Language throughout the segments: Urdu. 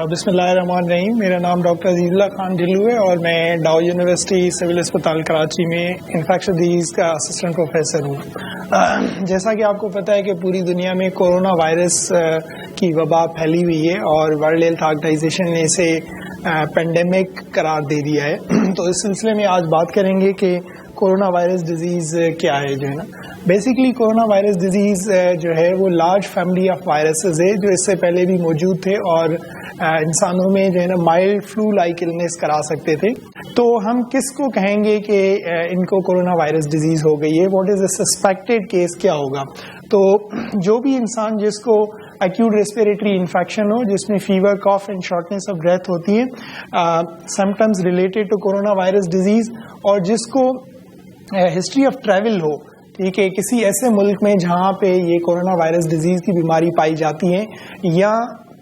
بسم اللہ الرحمن الرحیم. میرا نام ڈاکٹر عزیز اللہ خان ڈھلو ہے اور میں ڈاؤ یونیورسٹی سول اسپتال کراچی میں انفیکشن ڈیزیز کا اسسٹنٹ پروفیسر ہوں. جیسا کہ آپ کو پتہ ہے کہ پوری دنیا میں کورونا وائرس کی وبا پھیلی ہوئی ہے اور ورلڈ ہیلتھ آرگنائزیشن نے اسے پینڈیمک قرار دے دیا ہے. تو اس سلسلے میں آج بات کریں گے کہ کورونا وائرس ڈیزیز کیا ہے. جو ہے نا بیسیکلی کورونا وائرس ڈیزیز جو ہے وہ لارج فیملی آف وائرسز ہے جو اس سے پہلے بھی موجود تھے اور انسانوں میں جو ہے نا مائلڈ فلو لائک النس کرا سکتے تھے. تو ہم کس کو کہیں گے کہ ان کو کورونا وائرس ڈیزیز ہو گئی ہے؟ What is a suspected case کیا ہوگا؟ تو جو بھی انسان جس کو ایکیوٹ ریسپیریٹری انفیکشن ہو جس میں فیور، کاف اینڈ شارٹنیس آف بریتھ ہوتی ہے، symptoms related to corona virus disease, اور جس کو ہسٹری آف ٹریول ہو، ٹھیک ہے، کسی ایسے ملک میں جہاں پہ یہ کورونا وائرس ڈیزیز کی بیماری پائی جاتی ہے، یا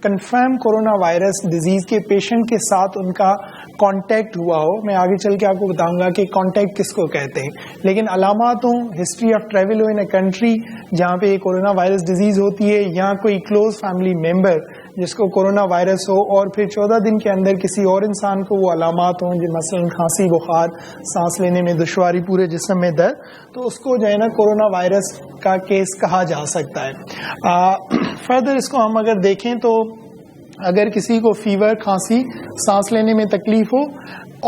کنفرم کورونا وائرس ڈیزیز کے پیشنٹ کے ساتھ ان کا کانٹیکٹ ہوا ہو. میں آگے چل کے آپ کو بتاؤں گا کہ کانٹیکٹ کس کو کہتے ہیں. لیکن علامات ہوں، history of travel who in a country جہاں پہ یہ کورونا وائرس ڈیزیز ہوتی ہے، یا کوئی کلوز فیملی ممبر جس کو کورونا وائرس ہو، اور پھر 14 دن کے اندر کسی اور انسان کو وہ علامات ہوں، جو مثلا کھانسی، بخار، سانس لینے میں دشواری، پورے جسم میں درد، تو اس کو جو ہے نا کورونا وائرس کا کیس کہا جا سکتا ہے. فردر اس کو ہم اگر دیکھیں تو اگر کسی کو فیور، کھانسی، سانس لینے میں تکلیف ہو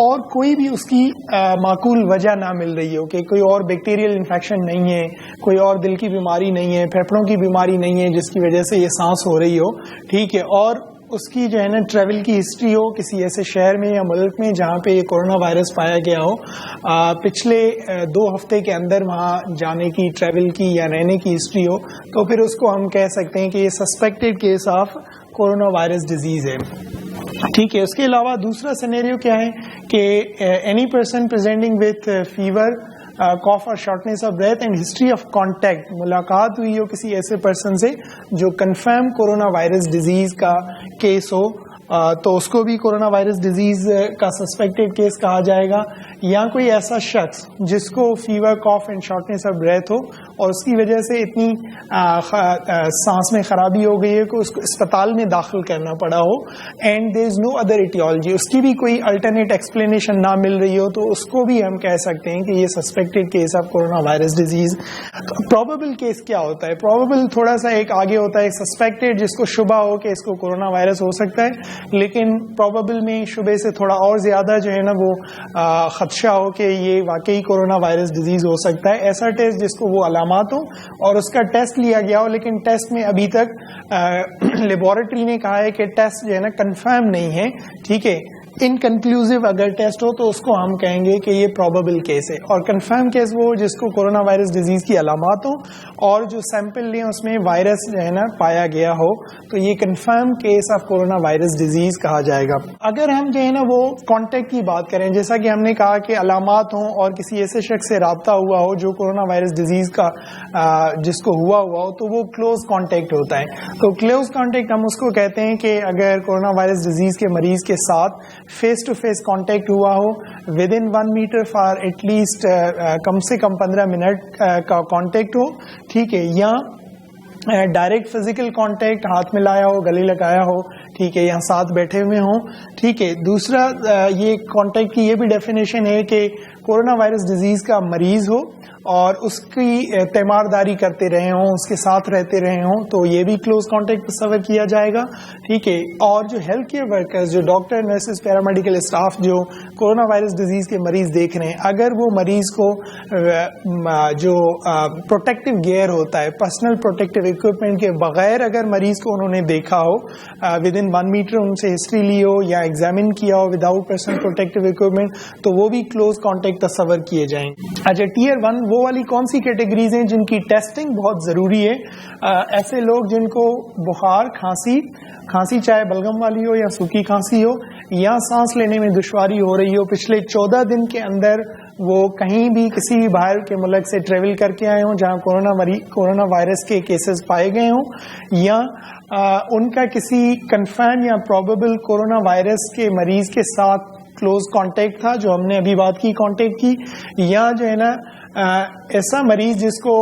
اور کوئی بھی اس کی معقول وجہ نہ مل رہی ہو، کہ کوئی اور بیکٹیریل انفیکشن نہیں ہے، کوئی اور دل کی بیماری نہیں ہے، پھیپھڑوں کی بیماری نہیں ہے جس کی وجہ سے یہ سانس ہو رہی ہو، ٹھیک ہے، اور اس کی جو ہے نا ٹریول کی ہسٹری ہو کسی ایسے شہر میں یا ملک میں جہاں پہ یہ کورونا وائرس پایا گیا ہو، پچھلے 2 ہفتے کے اندر وہاں جانے کی، ٹریول کی یا رہنے کی ہسٹری ہو، تو پھر اس کو ہم کہہ سکتے ہیں کہ یہ suspected case of corona virus disease ہے. ٹھیک ہے. اس کے علاوہ دوسرا سینیریو کیا ہے کہ any person presenting with fever, cough اور shortness of breath and history of contact, ملاقات ہوئی ہو کسی ایسے پرسن سے جو کنفرم کورونا وائرس ڈیزیز کا کیس ہو، تو اس کو بھی کورونا وائرس ڈیزیز کا سسپیکٹڈ کیس کہا جائے گا. یا کوئی ایسا شخص جس کو فیور، کاف اینڈ شارٹنیس آف بریتھ ہو اور اس کی وجہ سے اتنی سانس میں خرابی ہو گئی ہے کہ اس کو اسپتال میں داخل کرنا پڑا ہو، and there is no other aetiology, اس کی بھی کوئی الٹرنیٹ ایکسپلینیشن نہ مل رہی ہو، تو اس کو بھی ہم کہہ سکتے ہیں کہ یہ suspected case of corona virus disease. Probable case کیا ہوتا ہے؟ پروبیبل تھوڑا سا ایک آگے ہوتا ہے سسپیکٹڈ، جس کو شبہ ہو کہ اس کو کورونا وائرس ہو سکتا ہے، لیکن پروبیبل میں شبے سے تھوڑا اور زیادہ جو ہے نا وہ خدشہ ہو کہ یہ واقعی کورونا وائرس ڈیزیز ہو سکتا ہے. ایسا ٹیسٹ جس کو وہ علامات ہوں اور اس کا ٹیسٹ لیا گیا ہو، لیکن ٹیسٹ میں ابھی تک لیبارٹری نے کہا ہے کہ ٹیسٹ جو ہے نا کنفرم نہیں ہے، ٹھیک ہے. انکنکلوسیو اگر ٹیسٹ ہو تو اس کو ہم کہیں گے کہ یہ پروبیبل کیس ہے. اور کنفرم کیس وہ جس کو کورونا وائرس ڈیزیز کی علامات ہوں اور جو سیمپل لیں اس میں وائرس جو ہے نا پایا گیا ہو، تو یہ confirm case of corona virus disease کہا جائے گا. اگر ہم جو ہے نا وہ کانٹیکٹ کی بات کریں، جیسا کہ ہم نے کہا کہ علامات ہوں اور کسی ایسے شخص سے رابطہ ہوا ہو جو کورونا وائرس ڈیزیز کا جس کو ہوا ہو، تو وہ کلوز کانٹیکٹ ہوتا ہے. تو کلوز کانٹیکٹ ہم اس کو کہتے ہیں کہ اگر کورونا وائرس ڈیزیز کے مریض کے ساتھ فیس ٹو فیس کانٹیکٹ ہوا ہو with in 1 metre for at least کم سے کم 15 منٹ کا کانٹیکٹ ہو، ٹھیک ہے، یا ڈائریکٹ فزیکل کانٹیکٹ، ہاتھ ملایا ہو، گلے لگایا ہو، ٹھیک ہے، یہاں ساتھ بیٹھے ہوئے ہوں، ٹھیک ہے. دوسرا یہ کانٹیکٹ کی یہ بھی ڈیفینیشن ہے کہ کورونا وائرس ڈیزیز کا مریض ہو اور اس کی تیمارداری کرتے رہے ہوں، اس کے ساتھ رہتے رہے ہوں، تو یہ بھی کلوز کانٹیکٹ تصور کیا جائے گا، ٹھیک ہے. اور جو ہیلتھ کیئر ورکرز، جو ڈاکٹر، نرسز، پیرامیڈیکل اسٹاف جو کورونا وائرس ڈیزیز کے مریض دیکھ رہے ہیں، اگر وہ مریض کو جو پروٹیکٹیو گیئر ہوتا ہے، پرسنل پروٹیکٹیو اکوپمنٹ کے بغیر اگر مریض کو انہوں نے دیکھا ہو، ود ان 1 میٹر ان سے ہسٹری لی ہو یا ایگزامن کیا ہو وداؤٹ پرسنل پروٹیکٹیو اکوپمنٹ، تو وہ بھی کلوز کانٹیکٹ تصور کیے جائیں. اچھا، ٹیئر 1 وہ والی کون سی کیٹیگریز ہیں جن کی ٹیسٹنگ بہت ضروری ہے؟ ایسے لوگ جن کو بخار، کھانسی چاہے بلغم والی ہو یا سوکھی کھانسی ہو، یا سانس لینے میں دشواری ہو رہی ہو، پچھلے 14 دن کے اندر وہ کہیں بھی کسی بھی باہر کے ملک سے ٹریول کر کے آئے ہوں جہاں کورونا وائرس کے کیسز پائے گئے ہوں، یا ان کا کسی کنفرم یا پروبیبل کورونا وائرس کے مریض کے ساتھ کلوز کانٹیکٹ تھا، جو ہم نے ابھی بات کی کانٹیکٹ کی، یا جو ہے نا ایسا مریض جس کو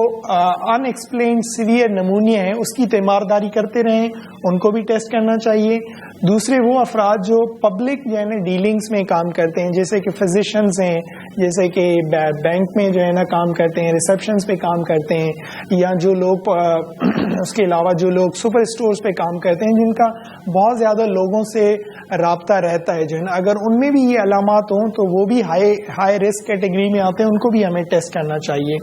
ان ایکسپلینڈ سیویئر نمونیا ہے، اس کی تیمارداری کرتے رہیں، ان کو بھی ٹیسٹ کرنا چاہیے. دوسرے وہ افراد جو پبلک جو ہے نا ڈیلنگس میں کام کرتے ہیں، جیسے کہ فزیشنز ہیں، جیسے کہ بینک میں جو ہے نا کام کرتے ہیں، ریسیپشنز پہ کام کرتے ہیں، یا جو لوگ اس کے علاوہ جو لوگ سپر اسٹورز پہ کام کرتے ہیں جن کا بہت زیادہ لوگوں سے رابطہ رہتا ہے جو ہے نا، اگر ان میں بھی یہ علامات ہوں تو وہ بھی ہائی رسک کیٹیگری میں آتے ہیں، ان کو بھی ہمیں ٹیسٹ کرنا چاہیے.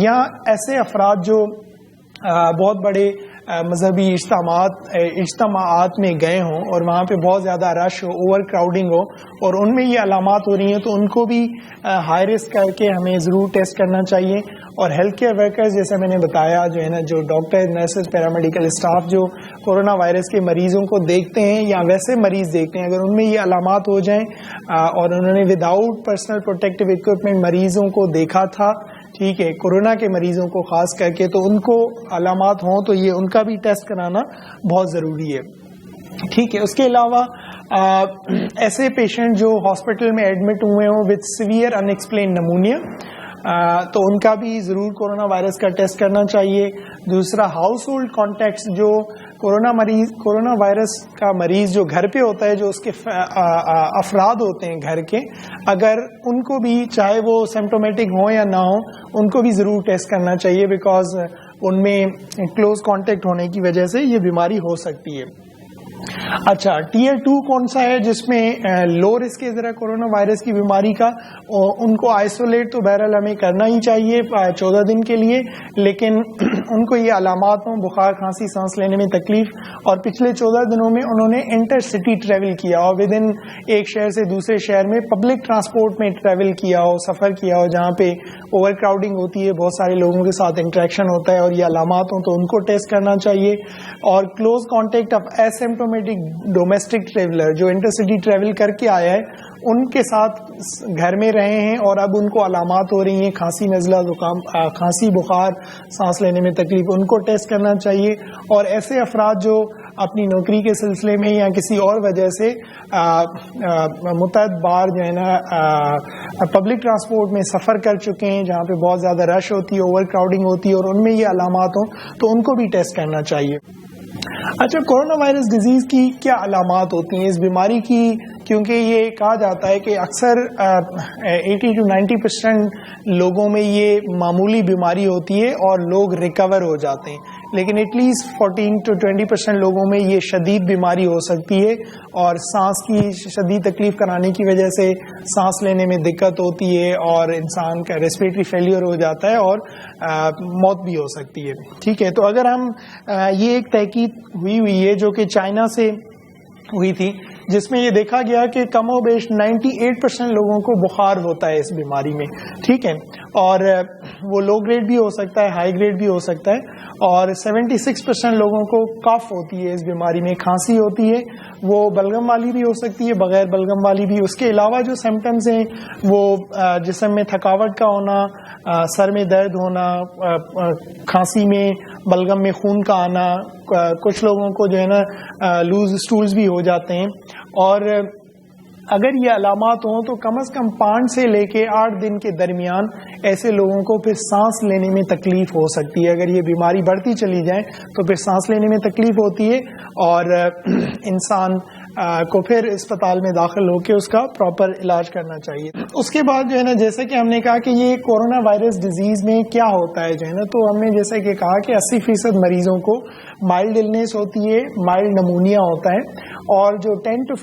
یا ایسے افراد جو بہت بڑے مذہبی اجتماعات میں گئے ہوں اور وہاں پہ بہت زیادہ رش ہو، اوور کراؤڈنگ ہو، اور ان میں یہ علامات ہو رہی ہیں تو ان کو بھی ہائی رسک کر کے ہمیں ضرور ٹیسٹ کرنا چاہیے. اور ہیلتھ کیئر ورکرز جیسے میں نے بتایا جو ہے نا، جو ڈاکٹر، نرسز، پیرامیڈیکل اسٹاف جو کورونا وائرس کے مریضوں کو دیکھتے ہیں یا ویسے مریض دیکھتے ہیں، اگر ان میں یہ علامات ہو جائیں اور انہوں نے وداؤٹ پرسنل پروٹیکٹیو اکوپمنٹ مریضوں کو دیکھا تھا، ٹھیک ہے، کورونا کے مریضوں کو خاص کر کے، تو ان کو علامات ہوں تو یہ ان کا بھی ٹیسٹ کرانا بہت ضروری ہے. ٹھیک ہے. اس کے علاوہ ایسے پیشنٹ جو ہاسپٹل میں ایڈمٹ ہوئے ہوں with severe in explained pneumonia, تو ان کا بھی ضرور کورونا وائرس کا ٹیسٹ کرنا چاہیے. دوسرا، ہاؤس ہولڈ کانٹیکٹس جو کورونا وائرس کا مریض جو گھر پہ ہوتا ہے، جو اس کے افراد ہوتے ہیں گھر کے، اگر ان کو بھی چاہے وہ سمپٹومیٹک ہوں یا نہ ہوں، ان کو بھی ضرور ٹیسٹ کرنا چاہیے، بیکاز ان میں کلوز کانٹیکٹ ہونے کی وجہ سے یہ بیماری ہو سکتی ہے. اچھا، ٹیئر 2 کون سا ہے جس میں لو رسک ہے ذرا کورونا وائرس کی بیماری کا؟ ان کو آئسولیٹ تو بہرحال ہمیں کرنا ہی چاہیے 14 دن کے لیے، لیکن ان کو یہ علامات ہوں، بخار، کھانسی، سانس لینے میں تکلیف، اور پچھلے 14 دنوں میں انہوں نے انٹر سٹی ٹریول کیا ہو، ود ان ایک شہر سے دوسرے شہر میں پبلک ٹرانسپورٹ میں ٹریول کیا ہو، سفر کیا ہو، جہاں پہ اوور کراؤڈنگ ہوتی ہے، بہت سارے لوگوں کے ساتھ انٹریکشن ہوتا ہے، اور یہ علامات ہوں تو ان کو ٹیسٹ کرنا چاہیے. اور close contact of asymptomatic domestic traveller جو انٹر سٹی ٹریول کر کے آیا ہے، ان کے ساتھ گھر میں رہے ہیں اور اب ان کو علامات ہو رہی ہیں، کھانسی، نزلہ، زکام، کھانسی، بخار، سانس لینے میں تکلیف، ان کو ٹیسٹ کرنا چاہیے. اور ایسے افراد جو اپنی نوکری کے سلسلے میں یا کسی اور وجہ سے متعدد بار جو ہے نا پبلک ٹرانسپورٹ میں سفر کر چکے ہیں، جہاں پہ بہت زیادہ رش ہوتی ہے، اوور کراؤڈنگ ہوتی ہے، اور ان میں یہ علامات ہوں تو ان کو بھی ٹیسٹ کرنا چاہیے. اچھا، کورونا وائرس ڈیزیز کی کیا علامات ہوتی ہیں اس بیماری کی؟ کیونکہ یہ کہا جاتا ہے کہ اکثر 80 to 90% لوگوں میں یہ معمولی بیماری ہوتی ہے اور لوگ ریکور ہو جاتے ہیں، لیکن ایٹ لیسٹ 14 to 20% لوگوں میں یہ شدید بیماری ہو سکتی ہے، اور سانس کی شدید تکلیف کرانے کی وجہ سے سانس لینے میں دقت ہوتی ہے اور انسان کا ریسپریٹری فیلئر ہو جاتا ہے اور موت بھی ہو سکتی ہے. ٹھیک ہے. تو اگر ہم یہ ایک تحقیق ہوئی ہے جو کہ چائنا سے ہوئی تھی، جس میں یہ دیکھا گیا کہ کم و بیش 98% لوگوں کو بخار ہوتا ہے اس بیماری میں. ٹھیک ہے. اور وہ لو گریڈ بھی ہو سکتا ہے، ہائی گریڈ بھی ہو سکتا ہے. اور 76% لوگوں کو کف ہوتی ہے اس بیماری میں، کھانسی ہوتی ہے، وہ بلغم والی بھی ہو سکتی ہے، بغیر بلغم والی بھی. اس کے علاوہ جو سمپٹمز ہیں وہ جسم میں تھکاوٹ کا ہونا، سر میں درد ہونا، کھانسی میں بلغم میں خون کا آنا، کچھ لوگوں کو جو ہے نا لوز اسٹولز بھی ہو جاتے ہیں. اور اگر یہ علامات ہوں تو کم از کم 5 سے لے کے 8 دن کے درمیان ایسے لوگوں کو پھر سانس لینے میں تکلیف ہو سکتی ہے. اگر یہ بیماری بڑھتی چلی جائے تو پھر سانس لینے میں تکلیف ہوتی ہے اور انسان کو پھر اسپتال میں داخل ہو کے اس کا پراپر علاج کرنا چاہیے. اس کے بعد جو ہے نا، جیسے کہ ہم نے کہا کہ یہ کورونا وائرس ڈیزیز میں کیا ہوتا ہے جو ہے نا، تو ہم نے جیسے کہ کہا کہ 80% مریضوں کو مائلڈ النیس ہوتی ہے، مائلڈ نمونیا ہوتا ہے، اور جو 15 to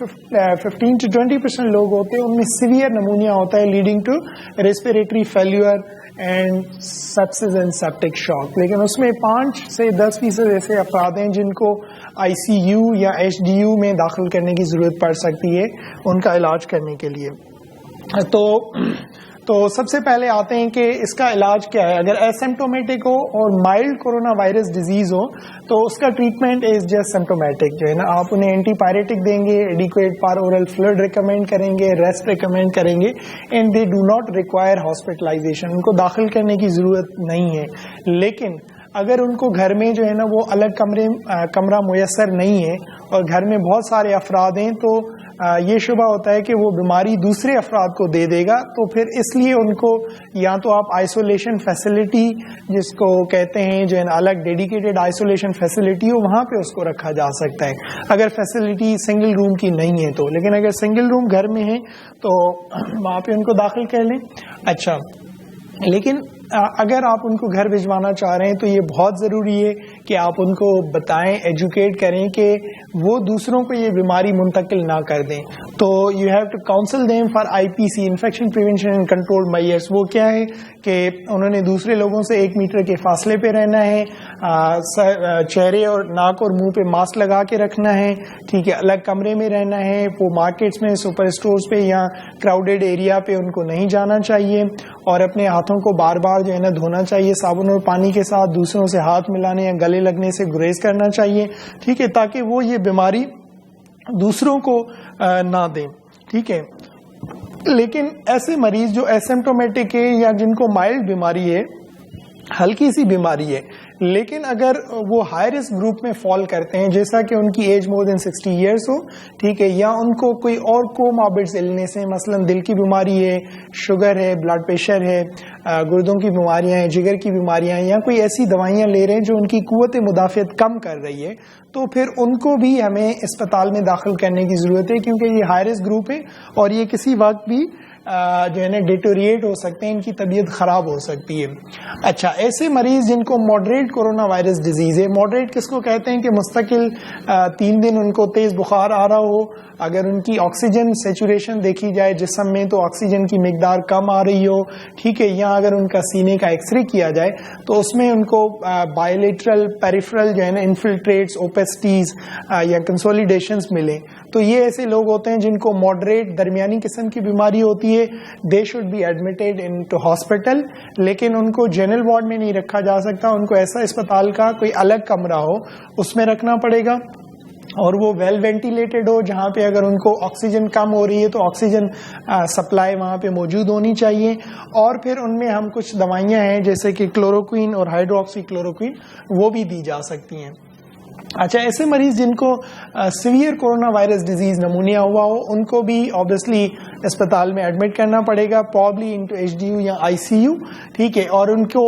20% لوگ ہوتے ہیں ان میں سیویئر نمونیا ہوتا ہے leading to respiratory failure and sepsis and septic shock. لیکن اس میں 5 سے 10% ایسے افراد ہیں جن کو ICU یا HDU میں داخل کرنے کی ضرورت پڑ سکتی ہے ان کا علاج کرنے کے لیے. تو سب سے پہلے آتے ہیں کہ اس کا علاج کیا ہے. اگر ایسمپٹومیٹک ہو اور مائلڈ کورونا وائرس ڈیزیز ہو تو اس کا ٹریٹمنٹ از جسٹ سمپٹومیٹک جو ہے نا، آپ انہیں اینٹی پائریٹک دیں گے، ایڈیکویٹ پار اورل فلوئڈ ریکمینڈ کریں گے، ریسٹ ریکمینڈ کریں گے، and they do not require hospitalisation, ان کو داخل کرنے کی ضرورت نہیں ہے. لیکن اگر ان کو گھر میں جو ہے نا وہ الگ کمرہ میسر نہیں ہے اور گھر میں بہت سارے افراد ہیں تو یہ شبہ ہوتا ہے کہ وہ بیماری دوسرے افراد کو دے دے گا، تو پھر اس لیے ان کو یا تو آپ آئسولیشن فیسلٹی جس کو کہتے ہیں جو الگ ڈیڈیکیٹڈ آئسولیشن فیسلٹی ہو وہاں پہ اس کو رکھا جا سکتا ہے، اگر فیسلٹی سنگل روم کی نہیں ہے تو. لیکن اگر سنگل روم گھر میں ہے تو وہاں پہ ان کو داخل کر لیں. اچھا، لیکن اگر آپ ان کو گھر بھجوانا چاہ رہے ہیں تو یہ بہت ضروری ہے کہ آپ ان کو بتائیں، ایجوکیٹ کریں کہ وہ دوسروں کو یہ بیماری منتقل نہ کر دیں. تو you have to counsel them for IPC، infection prevention and control measures. وہ کیا ہے کہ انہوں نے دوسرے لوگوں سے 1 میٹر کے فاصلے پہ رہنا ہے، چہرے اور ناک اور منہ پہ ماسک لگا کے رکھنا ہے، ٹھیک ہے، الگ کمرے میں رہنا ہے، وہ مارکیٹس میں، سپر اسٹورز پہ یا کراؤڈیڈ ایریا پہ ان کو نہیں جانا چاہیے، اور اپنے ہاتھوں کو بار بار جو ہے نا دھونا چاہیے صابن اور پانی کے ساتھ، دوسروں سے ہاتھ ملانے یا گلے لگنے سے گریز کرنا چاہیے، ٹھیک ہے، تاکہ وہ یہ بیماری دوسروں کو نہ دیں، ٹھیک ہے. لیکن ایسے مریض جو ایسمپٹومیٹک ہے یا جن کو مائلڈ بیماری ہے، ہلکی سی بیماری ہے، لیکن اگر وہ ہائی رسک گروپ میں فال کرتے ہیں، جیسا کہ ان کی ایج مور دین 60 ایئرس ہو، ٹھیک ہے، یا ان کو کوئی اور کوماربڈ النس ہے، مثلا دل کی بیماری ہے، شوگر ہے، بلڈ پریشر ہے، گردوں کی بیماریاں ہیں، جگر کی بیماریاں ہیں، یا کوئی ایسی دوائیاں لے رہے ہیں جو ان کی قوت مدافعت کم کر رہی ہے، تو پھر ان کو بھی ہمیں اسپتال میں داخل کرنے کی ضرورت ہے، کیونکہ یہ ہائی رسک گروپ ہے اور یہ کسی وقت بھی جو ہے نا ڈیٹوریٹ ہو سکتے ہیں، ان کی طبیعت خراب ہو سکتی ہے. اچھا، ایسے مریض جن کو ماڈریٹ کورونا وائرس ڈیزیز ہے، ماڈریٹ کس کو کہتے ہیں کہ مستقل 3 دن ان کو تیز بخار آ رہا ہو، اگر ان کی آکسیجن سیچوریشن دیکھی جائے جسم میں تو آکسیجن کی مقدار کم آ رہی ہو، ٹھیک ہے، یا اگر ان کا سینے کا ایکس رے کیا جائے تو اس میں ان کو بائیلیٹرل پیریفرل جو ہے نا انفلٹریٹس، اوپیسٹیز یا کنسولیڈیشنز ملیں، تو یہ ایسے لوگ ہوتے ہیں جن کو ماڈریٹ درمیانی قسم کی بیماری ہوتی ہے. They should be admitted into hospital, لیکن ان کو جنرل وارڈ میں نہیں رکھا جا سکتا، ان کو ایسا اسپتال کا کوئی الگ کمرہ ہو اس میں رکھنا پڑے گا، اور وہ ویل وینٹیلیٹڈ ہو، جہاں پہ اگر ان کو آکسیجن کم ہو رہی ہے تو آکسیجن سپلائی وہاں پہ موجود ہونی چاہیے. اور پھر ان میں ہم کچھ دوائیاں ہیں جیسے کہ کلوروکوین اور ہائیڈروکسی کلوروکوین، وہ بھی دی جا سکتی ہیں. اچھا، ایسے مریض جن کو severe corona virus disease pneumonia ہوا ہو، ان کو بھی آبویسلی اسپتال میں ایڈمٹ کرنا پڑے گا، پرابلی انٹو HDU یا ICU، ٹھیک ہے، اور ان کو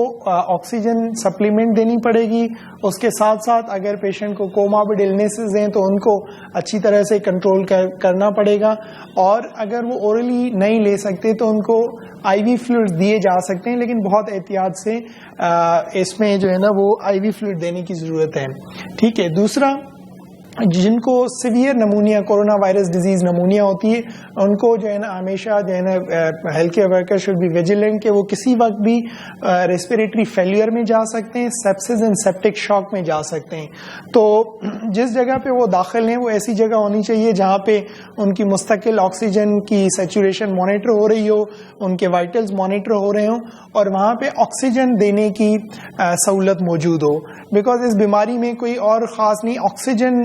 آکسیجن سپلیمنٹ دینی پڑے گی. اس کے ساتھ ساتھ اگر پیشنٹ کو کوماربڈ النیسز ہیں تو ان کو اچھی طرح سے کنٹرول کرنا پڑے گا، اور اگر وہ اورلی نہیں لے سکتے تو ان کو IV فلوئڈ دیے جا سکتے ہیں، لیکن بہت احتیاط سے اس میں جو ہے نا وہ IV فلوئڈ دینے کی ضرورت ہے، ٹھیک ہے. دوسرا، جن کو severe pneumonia corona virus disease pneumonia ہوتی ہے، ان کو جو ہے نا ہمیشہ جو ہے نا health care worker should be vigilant کہ وہ کسی وقت بھی ریسپیریٹری فیلئر میں جا سکتے ہیں، سیپسس اینڈ سیپٹک شاک میں جا سکتے ہیں. تو جس جگہ پہ وہ داخل ہیں وہ ایسی جگہ ہونی چاہیے جہاں پہ ان کی مستقل آکسیجن کی سیچوریشن مانیٹر ہو رہی ہو، ان کے وائٹلز مانیٹر ہو رہے ہوں، اور وہاں پہ آکسیجن دینے کی سہولت موجود ہو، بیکاز اس بیماری میں کوئی اور خاص نہیں، آکسیجن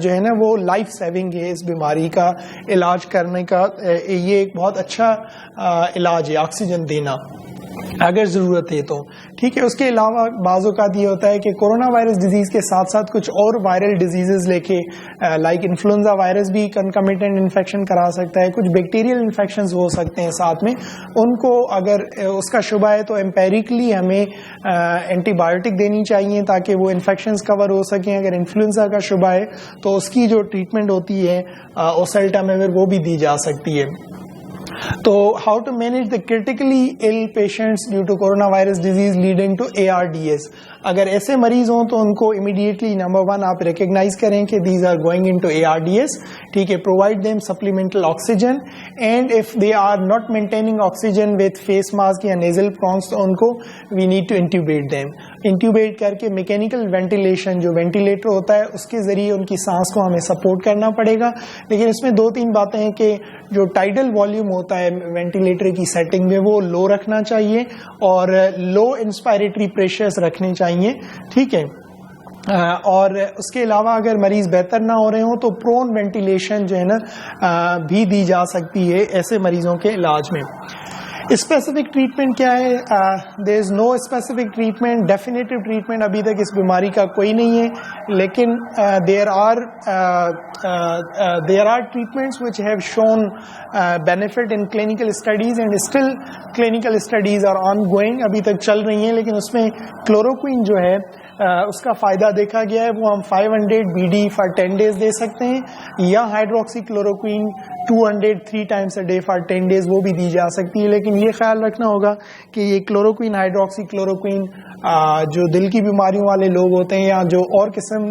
جو ہے نا وہ لائف سیونگ ہے. اس بیماری کا علاج کرنے کا یہ ایک بہت اچھا علاج ہے، آکسیجن دینا اگر ضرورت ہے تو، ٹھیک ہے. اس کے علاوہ بعض اوقات یہ ہوتا ہے کہ کورونا وائرس ڈیزیز کے ساتھ ساتھ کچھ اور وائرل ڈیزیزز لے کے لائک انفلوئنزا وائرس بھی کنکمیٹنٹ انفیکشن کرا سکتا ہے، کچھ بیکٹیریل انفیکشنز ہو سکتے ہیں ساتھ میں. ان کو اگر اس کا شبہ ہے تو ایمپیریکلی ہمیں اینٹی بایوٹک دینی چاہیے تاکہ وہ انفیکشنز کور ہو سکیں. اگر انفلوئنزا کا شبہ ہے تو اس کی جو ٹریٹمنٹ ہوتی ہے اوسلٹامیور وہ بھی دی جا سکتی ہے. تو how to manage the critically ill patients due to corona virus disease leading to ARDS. اگر ایسے مریض ہوں تو ان کو امیڈیٹلی نمبر 1 آپ ریکگنائز کریں کہ these are going into ARDS, ٹھیک ہے. Provide them supplemental oxygen, and if they are not maintaining oxygen with face mask یا نیزل پرونس تو ان کو we need to intubate them. Intubate کر کے میکینیکل وینٹیلیشن جو وینٹیلیٹر ہوتا ہے اس کے ذریعے ان کی سانس کو ہمیں سپورٹ کرنا پڑے گا. لیکن اس میں 2-3 باتیں ہیں کہ جو ٹائیڈل والیوم ہوتا ہے وینٹیلیٹر کی سیٹنگ میں وہ لو رکھنا چاہیے اور لو انسپائریٹری پریشرز رکھنے چاہیے, ٹھیک ہے. اور اس کے علاوہ اگر مریض بہتر نہ ہو رہے ہوں تو پرون وینٹیلیشن جو ہے نا بھی دی جا سکتی ہے ایسے مریضوں کے علاج میں. اسپیسیفک ٹریٹمنٹ کیا ہے؟ There is no specific treatment, definitive treatment ابھی تک اس بیماری کا کوئی نہیں ہے، لیکن there are treatments which have shown benefit in clinical studies and still clinical studies are ongoing، ابھی تک چل رہی ہیں، لیکن اس میں کلوروکوئن جو ہے اس کا فائدہ دیکھا گیا ہے، وہ ہم 500 BD for 10 days دے سکتے ہیں، یا hydroxy کلوروکوئن 200 3 times a day for 10 days وہ بھی دی جا سکتی ہے، لیکن یہ خیال رکھنا ہوگا کہ یہ کلوروکوئن، ہائیڈروکسی کلوروکوئن جو دل کی بیماریوں والے لوگ ہوتے ہیں یا جو اور قسم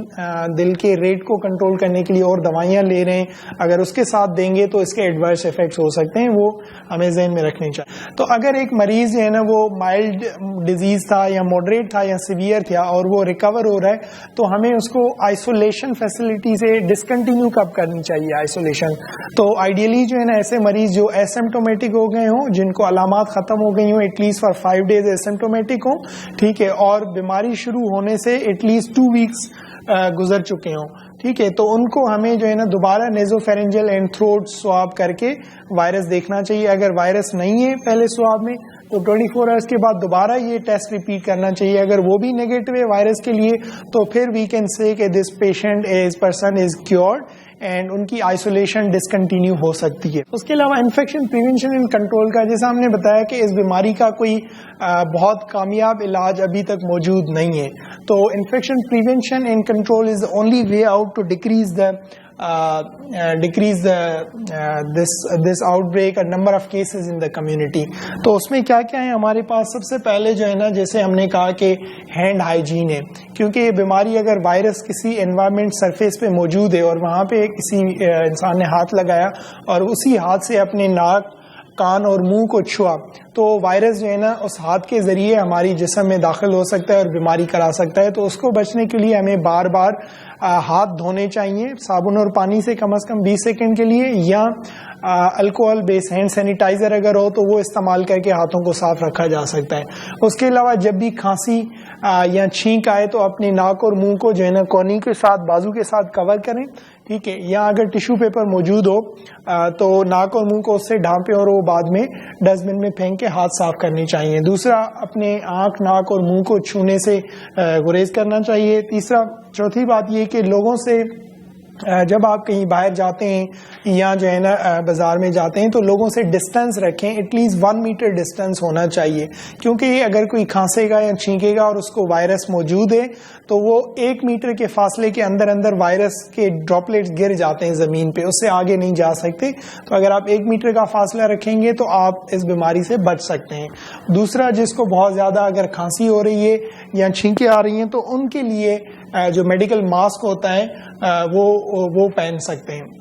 دل کے ریٹ کو کنٹرول کرنے کے لیے اور دوائیاں لے رہے ہیں، اگر اس کے ساتھ دیں گے تو اس کے ایڈورس ایفیکٹس ہو سکتے ہیں، وہ ہمیں ذہن میں رکھنے چاہیے۔ تو اگر ایک مریض جو ہے نا وہ مائلڈ ڈیزیز تھا یا ماڈریٹ تھا یا سیویئر تھا اور وہ ریکور ہو رہا ہے، تو ہمیں اس کو آئسولیشن فیسلٹی سے ڈسکنٹینیو کب کرنی چاہیے آئسولیشن؟ تو آئیڈیلی جو ہے نا ایسے مریض جو ایسمپٹومیٹک ہو گئے ہوں، جن کو علامات ختم ہو گئی ہوں، ایٹ لیسٹ فار 5 days ایسمپٹومیٹک ہوں، ٹھیک ہے، اور بیماری شروع ہونے سے ایٹ لیسٹ 2 weeks گزر چکے ہوں، ٹھیک ہے، تو ان کو ہمیں جو ہے نا دوبارہ نیزوفیرنجل اینڈ تھروٹ سواب کر کے وائرس دیکھنا چاہیے۔ اگر وائرس نہیں ہے پہلے سواب میں تو 24 hours کے بعد دوبارہ یہ ٹیسٹ ریپیٹ کرنا چاہیے۔ اگر وہ بھی نیگیٹو ہے وائرس کے لیے تو پھر وی کین سے کہ this patient person is cured and ان کی آئسولیشن ڈسکنٹینیو ہو سکتی ہے۔ اس کے علاوہ انفیکشن پریونشن اینڈ کنٹرول کا، جیسا ہم نے بتایا کہ اس بیماری کا کوئی بہت کامیاب علاج ابھی تک موجود نہیں ہے، تو infection prevention and control is the only way out to decrease this outbreak or number of cases in the community۔ تو اس میں کیا کیا ہے ہمارے پاس؟ سب سے پہلے جو ہے نا، جیسے ہم نے کہا کہ ہینڈ ہائیجین ہے، کیونکہ یہ بیماری اگر وائرس کسی انوائرمنٹ سرفیس پہ موجود ہے اور وہاں پہ کسی انسان نے ہاتھ لگایا اور اسی ہاتھ سے اپنے ناک، کان اور منہ کو چھوا، تو وائرس جو ہے نا اس ہاتھ کے ذریعے ہماری جسم میں داخل ہو سکتا ہے اور بیماری کرا سکتا ہے۔ تو اس کو بچنے کے لیے ہمیں بار بار ہاتھ دھونے چاہیے صابن اور پانی سے کم از کم 20 سیکنڈ کے لیے، یا الکوہل بیس ہینڈ سینیٹائزر اگر ہو تو وہ استعمال کر کے ہاتھوں کو صاف رکھا جا سکتا ہے۔ اس کے علاوہ جب بھی کھانسی یا چھینک آئے تو اپنے ناک اور منہ کو جو ہے نا کونی کے ساتھ، بازو کے ساتھ کور کریں، ٹھیک ہے، یا اگر ٹیشو پیپر موجود ہو تو ناک اور منہ کو اس سے ڈھانپیں اور وہ بعد میں ڈسٹ بن میں پھینک کے ہاتھ صاف کرنے چاہیے۔ دوسرا، اپنے آنکھ، ناک اور منہ کو چھونے سے گریز کرنا چاہیے۔ چوتھی بات یہ کہ لوگوں سے جب آپ کہیں باہر جاتے ہیں یا جو ہے نا بازار میں جاتے ہیں تو لوگوں سے ڈسٹینس رکھیں، ایٹ لیسٹ 1 میٹر ڈسٹینس ہونا چاہیے، کیونکہ اگر کوئی کھانسے گا یا چھینکے گا اور اس کو وائرس موجود ہے تو وہ 1 میٹر کے فاصلے کے اندر اندر وائرس کے ڈراپلیٹس گر جاتے ہیں زمین پہ، اس سے آگے نہیں جا سکتے۔ تو اگر آپ 1 میٹر کا فاصلہ رکھیں گے تو آپ اس بیماری سے بچ سکتے ہیں۔ دوسرا، جس کو بہت زیادہ اگر کھانسی ہو رہی ہے یا چھینکیں آ رہی ہیں تو ان کے لیے جو میڈیکل ماسک ہوتا ہے وہ پہن سکتے ہیں۔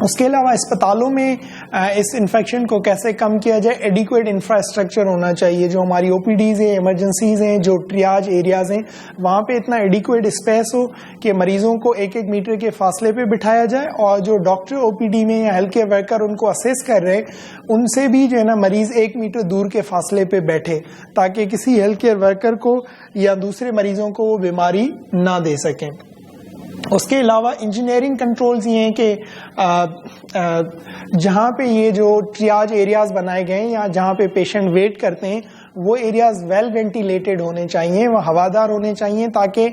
اس کے علاوہ اسپتالوں میں اس انفیکشن کو کیسے کم کیا جائے؟ ایڈیکویٹ انفراسٹرکچر ہونا چاہیے، جو ہماری او پی ڈیز ہیں، ایمرجنسیز ہیں، جو ٹریاج ایریاز ہیں، وہاں پہ اتنا ایڈیکویٹ اسپیس ہو کہ مریضوں کو 1 میٹر کے فاصلے پہ بٹھایا جائے، اور جو ڈاکٹر او پی ڈی میں یا ہیلتھ کیئر ورکر ان کو اسیس کر رہے ان سے بھی جو ہے نا مریض 1 میٹر دور کے فاصلے پہ بیٹھے، تاکہ کسی ہیلتھ کیئر ورکر کو یا دوسرے مریضوں کو وہ بیماری نہ دے سکیں۔ اس کے علاوہ انجینئرنگ کنٹرولز یہ ہیں کہ جہاں پہ یہ جو ٹریاج ایریاز بنائے گئے ہیں یا جہاں پہ پیشنٹ ویٹ کرتے ہیں وہ ایریاز ویل وینٹیلیٹڈ ہونے چاہیے، وہ ہوادار ہونے چاہیے، تاکہ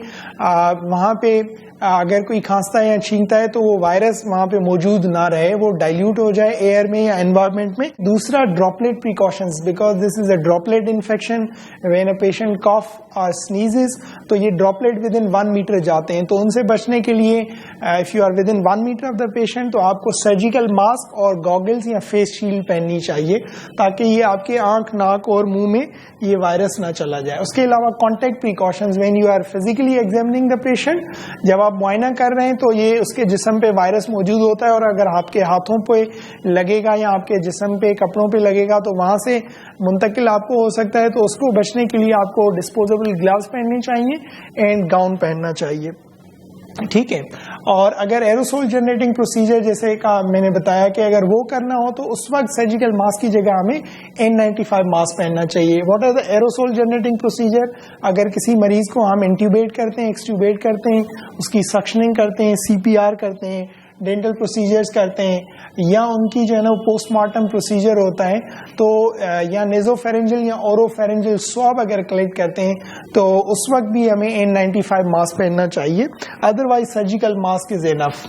وہاں پہ اگر کوئی کھانستا ہے یا چھینکتا ہے تو وہ وائرس وہاں پہ موجود نہ رہے، وہ ڈائلیوٹ ہو جائے ایئر میں یا انوائرمنٹ میں۔ دوسرا، droplet precautions, because this is a droplet infection, when a patient کاف اور سنیزز تو یہ ڈراپلیٹ ود ان 1 میٹر جاتے ہیں، تو ان سے بچنے کے لیے if you are with in 1 metre of the patient تو آپ کو سرجیکل ماسک اور گاگلز یا فیس شیلڈ پہننی چاہیے، تاکہ یہ آپ کے آنکھ، ناک اور منہ میں یہ وائرس نہ چلا جائے۔ اس کے علاوہ contact precautions, when you are physically examining the patient, جب آپ معائنہ کر رہے ہیں تو یہ اس کے جسم پہ وائرس موجود ہوتا ہے، اور اگر آپ کے ہاتھوں پہ لگے گا یا آپ کے جسم پہ، کپڑوں پہ لگے گا تو وہاں سے منتقل آپ کو ہو سکتا ہے، تو اس کو بچنے کے لیے آپ کو ڈسپوزیبل گلوز پہننے چاہیے اینڈ گاؤن پہننا چاہیے، ٹھیک ہے۔ اور اگر ایروسول جنریٹنگ پروسیجر جیسے میں نے بتایا کہ اگر وہ کرنا ہو تو اس وقت سرجیکل ماسک کی جگہ ہمیں N95 ماسک پہننا چاہیے۔ What are the aerosol generating procedure? اگر کسی مریض کو ہم انٹیوبیٹ کرتے ہیں، ایکسٹیوبیٹ کرتے ہیں، اس کی سکشننگ کرتے ہیں، CPR کرتے ہیں، ڈینٹل پروسیجرز کرتے ہیں یا ان کی جو ہے نا پوسٹ مارٹم پروسیجر ہوتا ہے تو یا نیزوفیرنجل یا اوروفیرنجل سواب اگر کلیکٹ کرتے ہیں تو اس وقت بھی ہمیں N95 ماسک پہننا چاہیے, ادروائز سرجیکل ماسک از انف.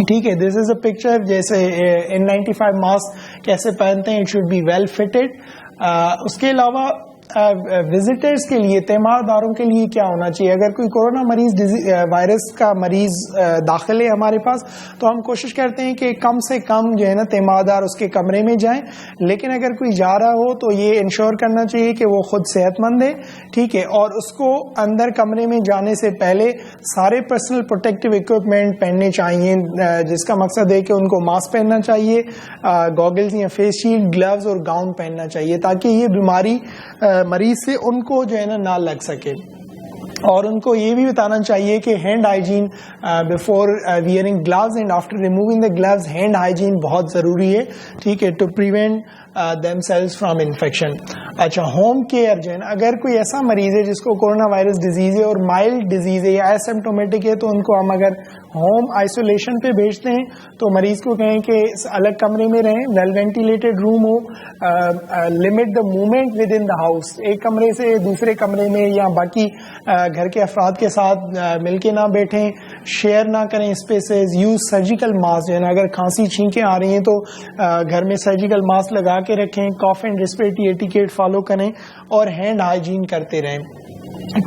ٹھیک ہے, دس از اے پکچر جیسے N95 ماسک کیسے پہنتے ہیں, it should be well fitted. اس کے علاوہ وزٹرز کے لیے, تیمار داروں کے لیے کیا ہونا چاہیے؟ اگر کوئی کورونا مریض وائرس کا مریض داخل ہے ہمارے پاس تو ہم کوشش کرتے ہیں کہ کم سے کم جو ہے نا تیمار دار اس کے کمرے میں جائیں, لیکن اگر کوئی جا رہا ہو تو یہ انشور کرنا چاہیے کہ وہ خود صحت مند ہے. ٹھیک ہے, اور اس کو اندر کمرے میں جانے سے پہلے سارے پرسنل پروٹیکٹیو اکوپمنٹ پہننے چاہیے, جس کا مقصد ہے کہ ان کو ماسک پہننا چاہیے, گوگلز یا فیس شیلڈ, گلوز اور گاؤن پہننا چاہیے تاکہ یہ بیماری مریض سے ان کو جو ہے نا نہ لگ سکے. اور ان کو یہ بھی بتانا چاہیے کہ hand hygiene before wearing gloves and after removing the gloves, hand hygiene بہت ضروری ہے. ٹھیک ہے, to prevent themselves from infection. اچھا, ہوم کیئر جو ہے نا, اگر کوئی ایسا مریض ہے جس کو کورونا وائرس ڈیزیز ہے اور مائلڈ ڈیزیز ہے یا ایسمپٹومیٹک ہے, تو ان کو ہم اگر ہوم آئسولیشن پہ بھیجتے ہیں تو مریض کو کہیں کہ الگ کمرے میں رہیں, ویل وینٹیلیٹڈ روم ہو, limit the movement with in the house, ایک کمرے سے دوسرے کمرے میں یا باقی گھر کے افراد کے ساتھ مل کے نہ بیٹھیں, شیئر نہ کریں اسپیسز. یوز سرجیکل ماسک, جو ہے نا اگر کھانسی چھینکیں آ رہی ہیں تو گھر میں سرجیکل ماسک لگا کے رکھیں, کاف اینڈ ریسپریٹری ایٹیکیٹ فالو کریں اور ہینڈ ہائیجین کرتے رہیں.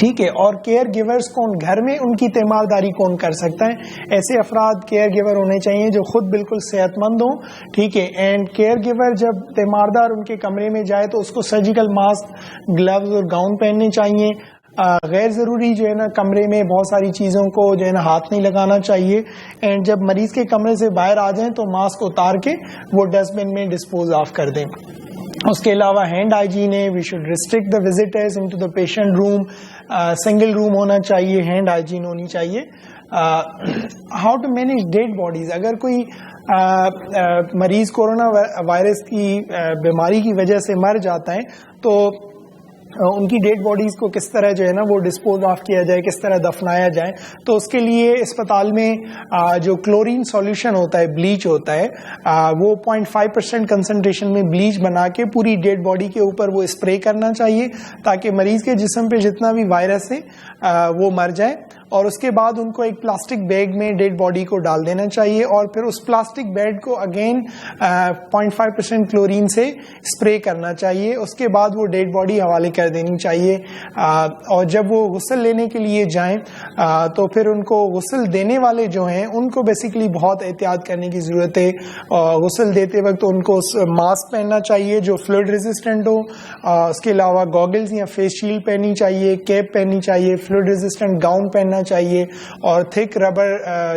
ٹھیک ہے, اور کیئر گیورز کون, گھر میں ان کی تیمارداری کون کر سکتا ہے؟ ایسے افراد کیئر گیور ہونے چاہیے جو خود بالکل صحت مند ہوں. ٹھیک ہے, اینڈ کیئر گیور جب تیماردار ان کے کمرے میں جائے تو اس کو سرجیکل ماسک, گلوز اور گاؤن پہننے چاہیے. غیر ضروری جو ہے نا کمرے میں بہت ساری چیزوں کو جو ہے نا ہاتھ نہیں لگانا چاہیے. اینڈ جب مریض کے کمرے سے باہر آ جائیں تو ماسک اتار کے وہ ڈسٹ بن میں ڈسپوز آف کر دیں. اس کے علاوہ ہینڈ ہائیجین ہے, we should restrict the visitors into the patient room, single room ہونا چاہیے, ہینڈ ہائیجین ہونی چاہیے. How to manage dead bodies, اگر کوئی مریض کورونا وائرس کی بیماری کی وجہ سے مر جاتا ہے تو ان کی ڈیڈ باڈیز کو کس طرح جو ہے نا وہ ڈسپوز آف کیا جائے, کس طرح دفنایا جائے. تو اس کے لیے اسپتال میں جو کلورین سولوشن ہوتا ہے, بلیچ ہوتا ہے, وہ 0.5% کنسنٹریشن میں بلیچ بنا کے پوری ڈیڈ باڈی کے اوپر وہ اسپرے کرنا چاہیے تاکہ مریض کے جسم پہ جتنا بھی وائرس ہے وہ مر جائے. اور اس کے بعد ان کو ایک پلاسٹک بیگ میں ڈیڈ باڈی کو ڈال دینا چاہیے اور پھر اس پلاسٹک بیگ کو اگین 0.5% کلورین سے اسپرے کرنا چاہیے. اس کے بعد وہ ڈیڈ باڈی حوالے کر دینی چاہیے. اور جب وہ غسل لینے کے لیے جائیں تو پھر ان کو غسل دینے والے جو ہیں ان کو بیسیکلی بہت احتیاط کرنے کی ضرورت ہے. غسل دیتے وقت ان کو ماسک پہننا چاہیے جو فلوئڈ ریزسٹنٹ ہو. اس کے علاوہ گوگلز یا فیس شیلڈ پہننی چاہیے, کیپ پہننی چاہیے, فلوئڈ ریزسٹنٹ گاؤن پہننا چاہیے اور تھک ربر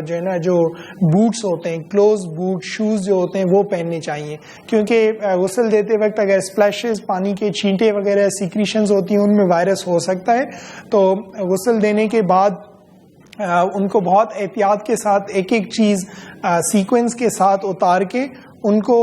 جو ہے نا جو بوٹس ہوتے ہیں, کلوز بوٹ شوز جو ہوتے ہیں وہ پہننے چاہیے, کیونکہ غسل دیتے وقت اگر اسپلیشز, پانی کے چھینٹے وغیرہ سیکریشنز ہوتی ہیں ان میں وائرس ہو سکتا ہے. تو غسل دینے کے بعد ان کو بہت احتیاط کے ساتھ ایک ایک چیز سیکوینس کے ساتھ اتار کے ان کو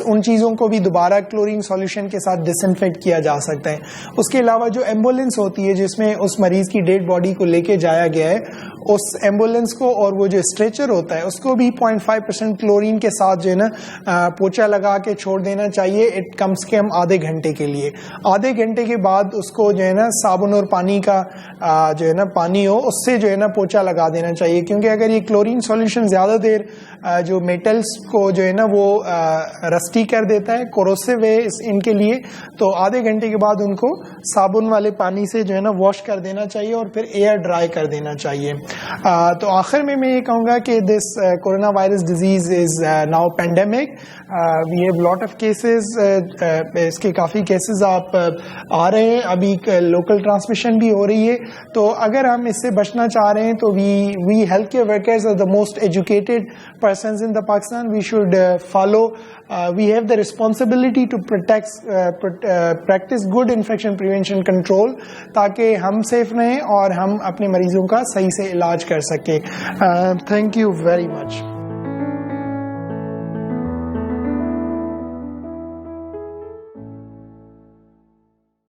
ان چیزوں کو بھی دوبارہ کلورین سولوشن کے ساتھ ڈس انفیکٹ کیا جا سکتا ہے. اس کے علاوہ جو ایمبولینس ہوتی ہے جس میں اس مریض کی ڈیڈ باڈی کو لے کے جایا گیا ہے, اس ایمبولینس کو اور وہ جو اسٹریچر ہوتا ہے اس کو بھی 0.5% کلورین کے ساتھ جو ہے نا پوچھا لگا کے چھوڑ دینا چاہیے. اٹ کم سے کم آدھے گھنٹے کے لیے. آدھے گھنٹے کے بعد اس کو جو ہے نا صابن اور پانی کا جو ہے نا پانی ہو اس سے جو ہے نا پوچھا لگا دینا چاہیے, کیونکہ اگر یہ کلورین سولوشن زیادہ دیر جو میٹلز کو جو ہے نا وہ رسٹی کر دیتا ہے, کوروسیو ہے ان کے لیے, تو آدھے گھنٹے کے بعد ان کو صابن والے پانی سے جو ہے نا واش کر دینا چاہیے اور پھر ایئر ڈرائی کر دینا چاہیے. تو آخر میں یہ کہوں گا کہ this corona virus disease is now pandemic. We have lot of cases, اس کے کافی کیسز آپ آ رہے ہیں, ابھی لوکل ٹرانسمیشن بھی ہو رہی ہے. تو اگر ہم اس سے بچنا چاہ رہے ہیں تو we health care workers are the most educated persons in the Pakistan. We should follow, we have the responsibility to practice good infection prevention control تاکہ ہم سیف رہیں اور ہم اپنے مریضوں کا صحیح سے علاج کر سکیں. Thank you very much.